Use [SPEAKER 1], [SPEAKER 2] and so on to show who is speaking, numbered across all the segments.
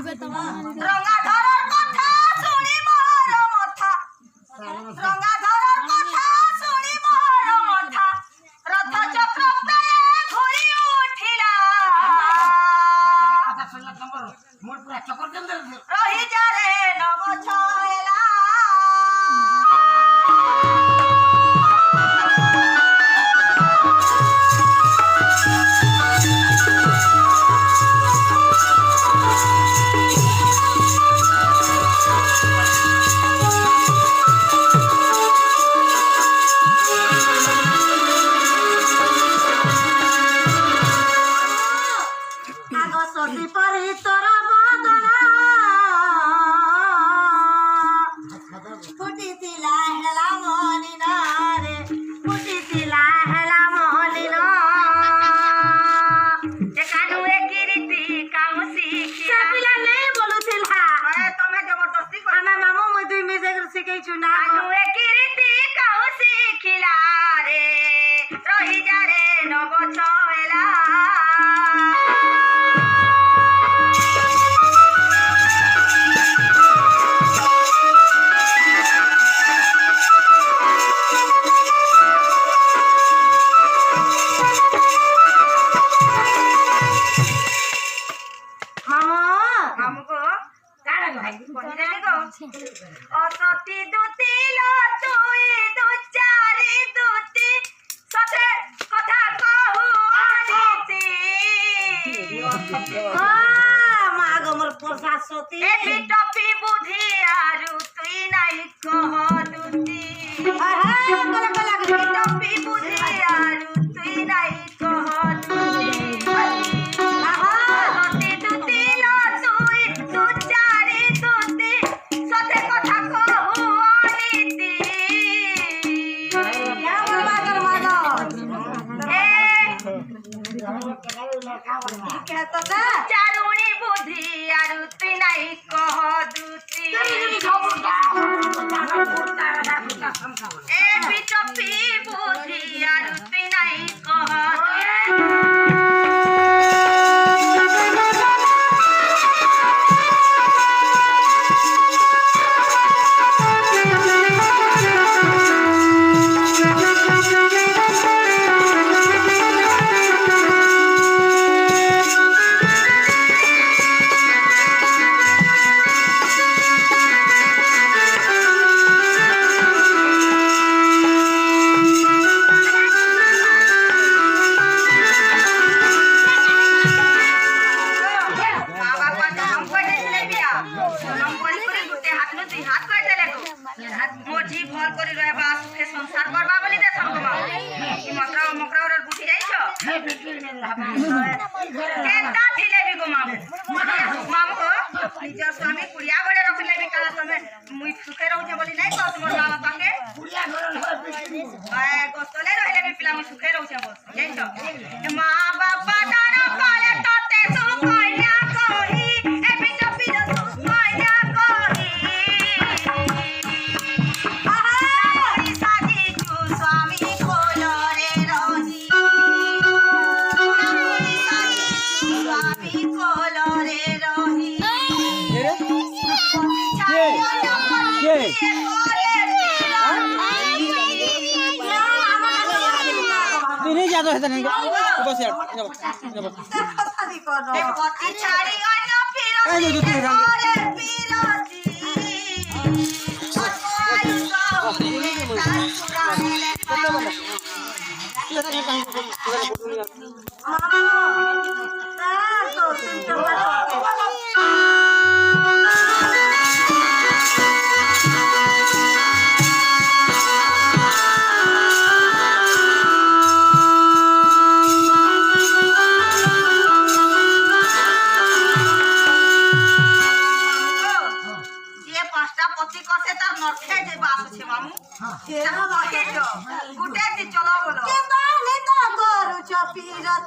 [SPEAKER 1] रंगाधरर कथा सुनी मोर मथा रंगाधरर कथा सुनी मोर मथा रथ चक्र प्राय घुरी उठिला रही जा रे नव छयला असती दुती लो तुई दुचारी दुती सते कथा कहू आनीती माग मोर प्रसाद सती ए टपी बुद्धि आरु तुई नाही कह दुती टपी बुद्धि आरु तुई नाही कह दुती असती दुती लो तुई दुचारी दुती सते कथा कहू आनीती चारुणी बुद्धि आरु तुई नाही कह दुती ए बिटपी बुद्धि आरु तुई नाही कह निजर स्वामी कुड़िया बड़े रखले भी काला तमे मुई सुखे रहउछे बोली नहीं कहत मोर मामा पाके कुड़िया घर गोस्तले रहले भी पिला मुई सुखे रहउछे बोल जाइछो मां बाबा दाना काले तोते सु कइया कही ए बिटा पिरो सु कइया कही आहा सादी तू स्वामी कोलो रे रही स्वामी कोलो रे रही
[SPEAKER 2] नहीं जाता है नहीं बस यार जब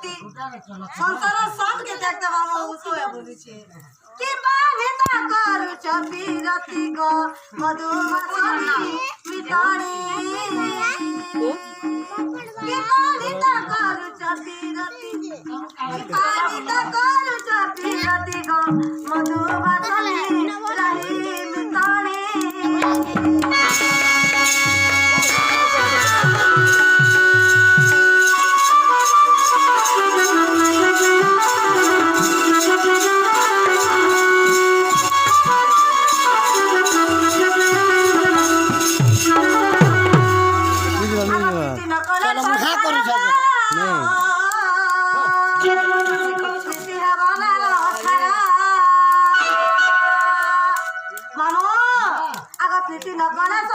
[SPEAKER 1] संसार सब के देखते मामा उसोए बोली छे कि बानिता करू छपीरती गो मधुमती मितानी कि बानिता करू छपीरती गो मधुमती
[SPEAKER 3] दिन गणेश